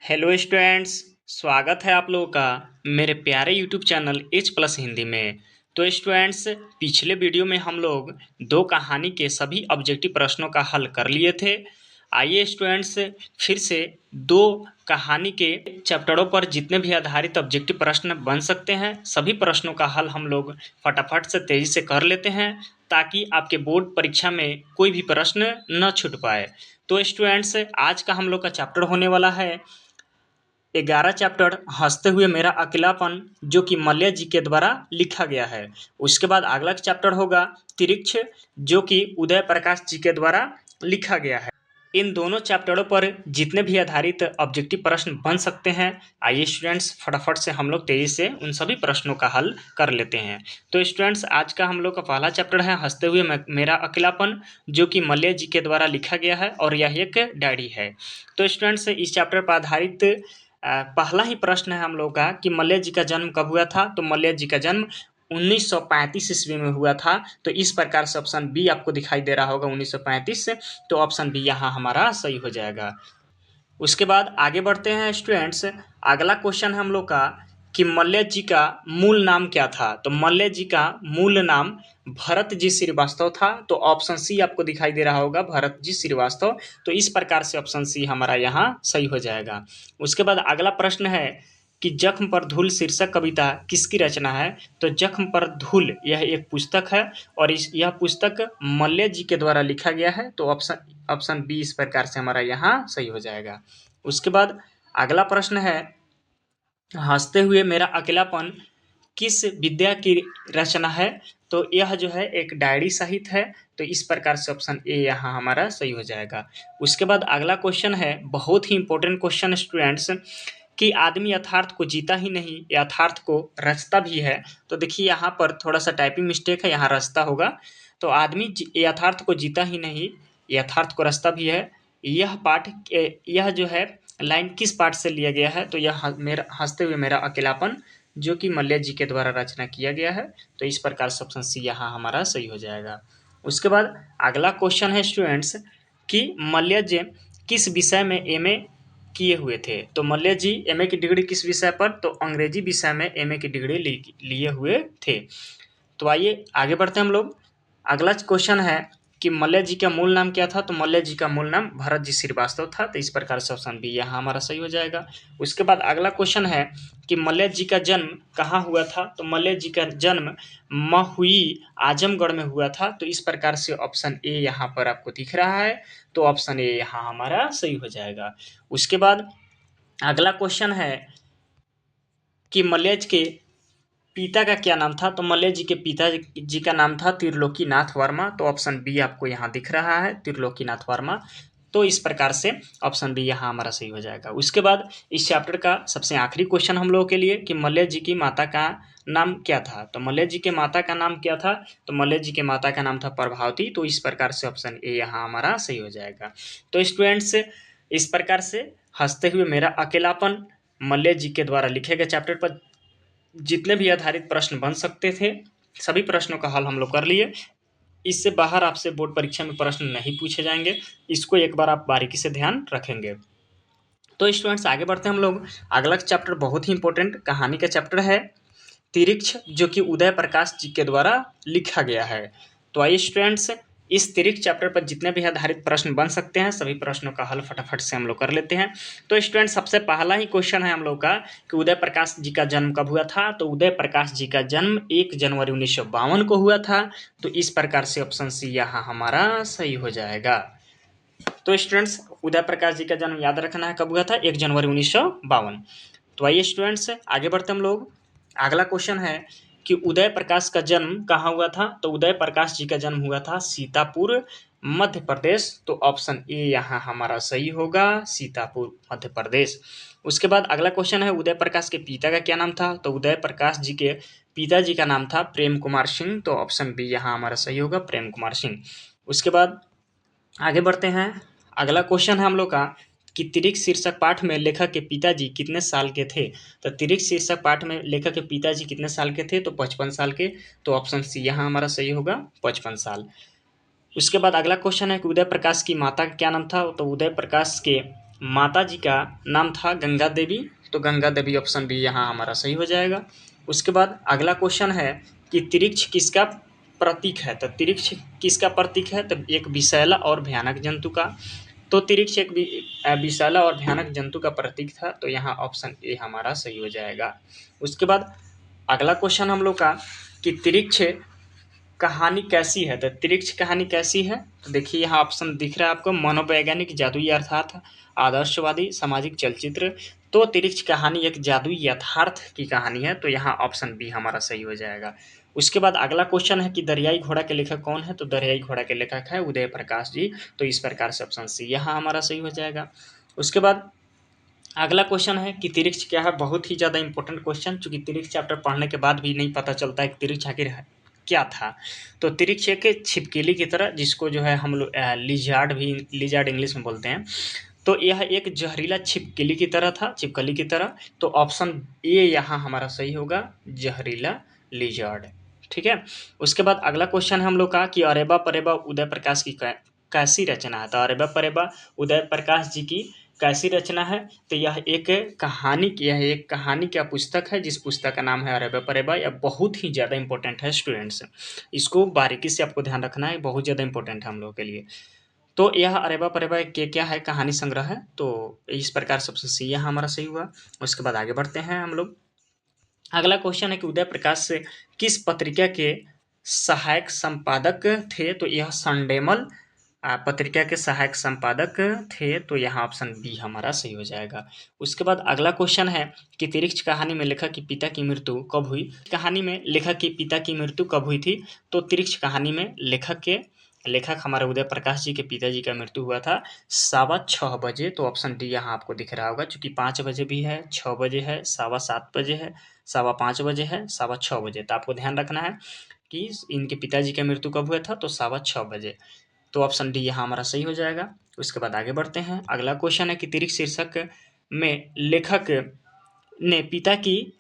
Hello students. स्वागत है आप लोगों का मेरे प्यारे YouTube channel H plus Hindi में। तो स्टूडेंट्स, पिछले वीडियो में हम लोग दो कहानी के सभी ऑब्जेक्टिव प्रश्नों का हल कर लिए थे। आइए स्टूडेंट्स, फिर से दो कहानी के चैप्टरों पर जितने भी आधारित ऑब्जेक्टिव प्रश्न बन सकते हैं सभी प्रश्नों का हल हम लोग फटाफट से तेज़ी से कर लेते हैं, ताकि आपके बोर्ड परीक्षा में कोई भी प्रश्न न छूट पाए। तो स्टूडेंट्स, आज का हम लोग का चैप्टर होने वाला है 11 चैप्टर हंसते हुए मेरा अकेलापन, जो कि मल्य जी के द्वारा लिखा गया है। उसके बाद अगला चैप्टर होगा तिरिक्ष, जो कि उदय प्रकाश जी के द्वारा लिखा गया है। इन दोनों चैप्टरों पर जितने भी आधारित ऑब्जेक्टिव प्रश्न बन सकते हैं, आइए स्टूडेंट्स फटाफट से हम लोग तेजी से उन सभी प्रश्नों का हल कर लेते हैं। तो स्टूडेंट्स, आज का हम लोग का पहला चैप्टर है हंसते हुए मेरा अकेलापन, जो कि मल्य जी के द्वारा लिखा गया है और यह एक डायरी है। तो स्टूडेंट्स, इस चैप्टर पर आधारित पहला ही प्रश्न है हम लोग का कि मल्य जी का जन्म कब हुआ था। तो मल्य जी का जन्म 1935 ईस्वी में हुआ था। तो इस प्रकार से ऑप्शन बी आपको दिखाई दे रहा होगा 1935। तो ऑप्शन बी यहाँ हमारा सही हो जाएगा। उसके बाद आगे बढ़ते हैं स्टूडेंट्स। अगला क्वेश्चन है हम लोग का कि मल्य जी का मूल नाम क्या था। तो मल्य जी का मूल नाम भरत जी श्रीवास्तव था। तो ऑप्शन सी आपको दिखाई दे रहा होगा भरत जी श्रीवास्तव। तो इस प्रकार से ऑप्शन सी हमारा यहाँ सही हो जाएगा। उसके बाद अगला प्रश्न है कि जख्म पर धूल शीर्षक कविता किसकी रचना है। तो जख्म पर धूल यह एक पुस्तक है और यह पुस्तक मल्य जी के द्वारा लिखा गया है। तो ऑप्शन बी इस प्रकार से हमारा यहाँ सही हो जाएगा। उसके बाद अगला प्रश्न है हंसते हुए मेरा अकेलापन किस विद्या की रचना है। तो यह जो है एक डायरी साहित्य है। तो इस प्रकार से ऑप्शन ए यहाँ हमारा सही हो जाएगा। उसके बाद अगला क्वेश्चन है बहुत ही इंपॉर्टेंट क्वेश्चन स्टूडेंट्स, कि आदमी यथार्थ को जीता ही नहीं यथार्थ को रचता भी है। तो देखिए यहाँ पर थोड़ा सा टाइपिंग मिस्टेक है, यहाँ रचता होगा। तो आदमी यथार्थ को जीता ही नहीं यथार्थ को रचता भी है। यह पाठ यह जो है लाइन किस पाठ से लिया गया है। तो यह मेरा हंसते हुए मेरा अकेलापन, जो कि मल्य जी के द्वारा रचना किया गया है। तो इस प्रकार से ऑप्शन सी यहाँ हमारा सही हो जाएगा। उसके बाद अगला क्वेश्चन है स्टूडेंट्स कि मल्य जी किस विषय में एमए किए हुए थे। तो मल्य जी एमए की डिग्री किस विषय पर। तो अंग्रेजी विषय में एमए की डिग्री लिए हुए थे। तो आइए आगे बढ़ते हैं हम लोग। अगला क्वेश्चन है कि मल्य जी का मूल नाम क्या था। तो मल्य जी का मूल नाम भरत जी श्रीवास्तव था। तो इस प्रकार से ऑप्शन बी यहाँ हमारा सही हो जाएगा। उसके बाद अगला क्वेश्चन है कि मल्य जी का जन्म कहाँ हुआ था। तो मल्य जी का जन्म महुई आजमगढ़ में हुआ था। तो इस प्रकार से ऑप्शन ए यहाँ पर आपको दिख रहा है। तो ऑप्शन ए यहाँ हमारा सही हो जाएगा। उसके बाद अगला क्वेश्चन है कि मल्य के पिता का क्या नाम था। तो मल्य जी के पिता जी का नाम था त्रिलोकीनाथ वर्मा। तो ऑप्शन बी आपको यहाँ दिख रहा है त्रिलोकीनाथ वर्मा। तो इस प्रकार से ऑप्शन बी यहाँ हमारा सही हो जाएगा। उसके बाद इस चैप्टर का सबसे आखिरी क्वेश्चन हम लोगों के लिए कि मल्य जी की माता का नाम क्या था। तो मल्य जी के माता का नाम क्या था। तो मल्य जी के माता का नाम था प्रभावती। तो इस प्रकार से ऑप्शन ए यहाँ हमारा सही हो जाएगा। तो स्टूडेंट्स, इस प्रकार से हंसते हुए मेरा अकेलापन मल्य जी के द्वारा लिखे गए चैप्टर पर जितने भी आधारित प्रश्न बन सकते थे सभी प्रश्नों का हल हम लोग कर लिए। इससे बाहर आपसे बोर्ड परीक्षा में प्रश्न नहीं पूछे जाएंगे, इसको एक बार आप बारीकी से ध्यान रखेंगे। तो स्टूडेंट्स, आगे बढ़ते हैं हम लोग। अगला चैप्टर बहुत ही इंपॉर्टेंट कहानी का चैप्टर है तिरिक्ष, जो कि उदय प्रकाश जी के द्वारा लिखा गया है। तो आइए स्टूडेंट्स, इस तिरिक्ष चैप्टर पर जितने भी आधारित प्रश्न बन सकते हैं सभी प्रश्नों का हल फटाफट से हम लोग कर लेते हैं। तो स्टूडेंट, सबसे पहला ही क्वेश्चन है हम लोग का कि उदय प्रकाश जी का जन्म कब हुआ था। तो उदय प्रकाश जी का जन्म 1 जनवरी 1952 को हुआ था। तो इस प्रकार से ऑप्शन सी यहाँ हमारा सही हो जाएगा। तो स्टूडेंट्स, उदय प्रकाश जी का जन्म याद रखना है कब हुआ था, 1 जनवरी 1952। तो आइए स्टूडेंट्स आगे बढ़ते हम लोग। अगला क्वेश्चन है कि उदय प्रकाश का जन्म कहाँ हुआ था। तो उदय प्रकाश जी का जन्म हुआ था सीतापुर मध्य प्रदेश। तो ऑप्शन ए यहाँ हमारा सही होगा, सीतापुर मध्य प्रदेश। उसके बाद अगला क्वेश्चन है उदय प्रकाश के पिता का क्या नाम था। तो उदय प्रकाश जी के पिताजी का नाम था प्रेम कुमार सिंह। तो ऑप्शन बी यहाँ हमारा सही होगा, प्रेम कुमार सिंह। उसके बाद आगे बढ़ते हैं। अगला क्वेश्चन है हम लोग का कि तिरिक्ष शीर्षक पाठ में लेखक के पिताजी कितने साल के थे। तो तिरिक्ष शीर्षक पाठ में लेखक के पिताजी कितने साल के थे। तो 55 साल के। तो ऑप्शन सी यहाँ हमारा सही होगा, 55 साल। उसके बाद अगला क्वेश्चन है कि उदय प्रकाश की माता का क्या नाम था। तो उदय प्रकाश के माता जी का नाम था गंगा देवी, तो गंगा देवी ऑप्शन बी यहाँ हमारा सही हो जाएगा। उसके बाद अगला क्वेश्चन है कि तिरिक्ष किसका प्रतीक है? तो तिरिक्ष किसका प्रतीक है? तो एक विषैला और भयानक जंतु का। तो तिरिक्ष एक विषैला और भयानक जंतु का प्रतीक था, तो यहाँ ऑप्शन ए हमारा सही हो जाएगा। उसके बाद अगला क्वेश्चन हम लोग का कि तिरिक्ष कहानी कैसी है? तो तिरिक्ष कहानी कैसी है? तो देखिए यहाँ ऑप्शन दिख रहा है आपको, मनोवैज्ञानिक, जादुई अर्थात, आदर्शवादी, सामाजिक, चलचित्र। तो तिरिक्ष कहानी एक जादुई यथार्थ की कहानी है, तो यहाँ ऑप्शन बी हमारा सही हो जाएगा। उसके बाद अगला क्वेश्चन है कि दरियाई घोड़ा के लेखक कौन है? तो दरियाई घोड़ा के लेखक है उदय प्रकाश जी, तो इस प्रकार से ऑप्शन सी यहाँ हमारा सही हो जाएगा। उसके बाद अगला क्वेश्चन है कि तिरिक्ष क्या है? बहुत ही ज़्यादा इंपॉर्टेंट क्वेश्चन, चूंकि तिरिक्ष चैप्टर पढ़ने के बाद भी नहीं पता चलता है कि तिरिक्ष आखिर क्या था। तो तिरिक्ष एक छिपकली की तरह, जिसको जो है हम लोग लिजार्ड इंग्लिश में बोलते हैं, तो यह एक जहरीला छिपकली की तरह था, छिपकली की तरह। तो ऑप्शन ए यहाँ हमारा सही होगा, जहरीला लिजार्ड। ठीक है। उसके बाद अगला क्वेश्चन है हम लोग का कि अरेबा परेबा उदय प्रकाश की कैसी रचना है? तो अरेबा परेबा उदय प्रकाश जी की कैसी रचना है? तो यह एक कहानी का पुस्तक है, जिस पुस्तक का नाम है अरेबा परेबा। यह बहुत ही ज़्यादा इंपॉर्टेंट है स्टूडेंट्स, इसको बारीकी से आपको ध्यान रखना है, बहुत ज़्यादा इंपॉर्टेंट है हम लोगों के लिए। तो यह अरेबा परेबा के क्या है? कहानी संग्रह है, तो इस प्रकार सबसे सी यहाँ हमारा सही हुआ। उसके बाद आगे बढ़ते हैं हम लोग। अगला क्वेश्चन है कि उदय प्रकाश से किस पत्रिका के सहायक संपादक थे? तो यह संडेमल पत्रिका के सहायक संपादक थे, तो यहाँ ऑप्शन बी हमारा सही हो जाएगा। उसके बाद अगला क्वेश्चन है कि तिरिक्ष कहानी में लेखक की पिता की मृत्यु कब हुई? कहानी में लेखक की पिता की मृत्यु कब हुई थी? तो तिरिक्ष कहानी में लेखक हमारे उदय प्रकाश जी के पिताजी का मृत्यु हुआ था 6:15 बजे, तो ऑप्शन डी यहाँ आपको दिख रहा होगा, चूंकि 5 बजे भी है, 6 बजे है, 7:15 बजे है, 5:15 बजे है, 6:15 बजे। तो आपको ध्यान रखना है कि इनके पिताजी का मृत्यु कब हुआ था, तो 6:15 बजे। तो ऑप्शन डी यहाँ हमारा सही हो जाएगा। उसके बाद आगे बढ़ते हैं। अगला क्वेश्चन है कि तिरिक्ष शीर्षक में लेखक ने पिता की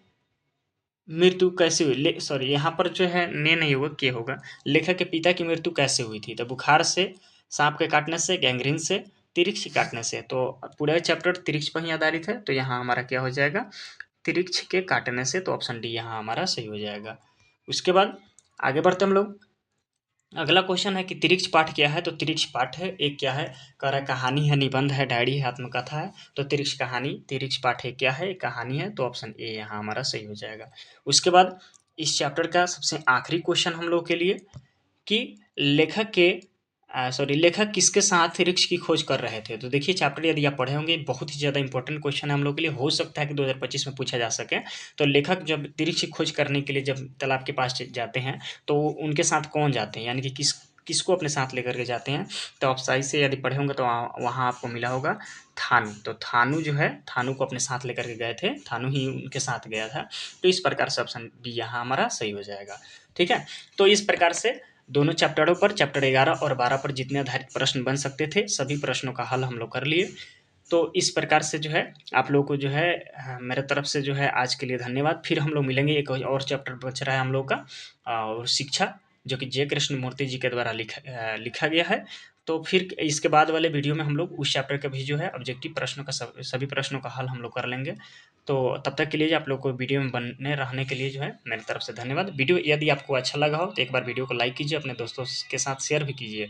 मृत्यु कैसे हुई? सॉरी, यहाँ पर जो है ने नहीं होगा, के होगा। लेखक के पिता की मृत्यु कैसे हुई थी? तो बुखार से, सांप के काटने से, गैंग्रीन से, तिरिक्ष काटने से। तो पूरा चैप्टर तिरिक्ष पर ही आधारित है, तो यहाँ हमारा क्या हो जाएगा? तिरिक्ष के काटने से, तो ऑप्शन डी यहाँ हमारा सही हो जाएगा। उसके बाद आगे बढ़ते हम लोग। अगला क्वेश्चन है कि तिरिक्ष पाठ क्या है? तो तिरिक्ष पाठ है एक क्या है? कह रहा है कहानी है, निबंध है, डायरी है, आत्मकथा है। तो तिरिक्ष पाठ है क्या है? कहानी है, तो ऑप्शन ए यहाँ हमारा सही हो जाएगा। उसके बाद इस चैप्टर का सबसे आखिरी क्वेश्चन हम लोग के लिए कि लेखक किसके साथ तिरिक्ष की खोज कर रहे थे? तो देखिए चैप्टर यदि आप पढ़े होंगे, बहुत ही ज़्यादा इंपॉर्टेंट क्वेश्चन है हम लोग के लिए, हो सकता है कि 2025 में पूछा जा सके। तो लेखक जब तिरिक्ष की खोज करने के लिए जब तालाब के पास जाते हैं, तो उनके साथ कौन जाते हैं, यानी कि किसको अपने साथ लेकर के जाते हैं? तो आप सही से यदि पढ़े होंगे तो वहाँ आपको मिला होगा थानू। तो थानू जो है, थानू को अपने साथ लेकर के गए थे, थानू ही उनके साथ गया था। तो इस प्रकार से ऑप्शन बी यहाँ हमारा सही हो जाएगा। ठीक है। तो इस प्रकार से दोनों चैप्टरों पर, चैप्टर 11 और 12 पर जितने आधारित प्रश्न बन सकते थे, सभी प्रश्नों का हल हम लोग कर लिए। तो इस प्रकार से जो है आप लोग को जो है मेरे तरफ से जो है आज के लिए धन्यवाद। फिर हम लोग मिलेंगे, एक और चैप्टर बच रहा है हम लोग का, और शिक्षा, जो कि जे कृष्णमूर्ति जी के द्वारा लिखा गया है। तो फिर इसके बाद वाले वीडियो में हम लोग उस चैप्टर का भी जो है ऑब्जेक्टिव प्रश्नों का सभी प्रश्नों का हल हम लोग कर लेंगे। तो तब तक के लिए आप लोग को वीडियो में बने रहने के लिए जो है मेरी तरफ से धन्यवाद। वीडियो यदि आपको अच्छा लगा हो तो एक बार वीडियो को लाइक कीजिए, अपने दोस्तों के साथ शेयर भी कीजिए।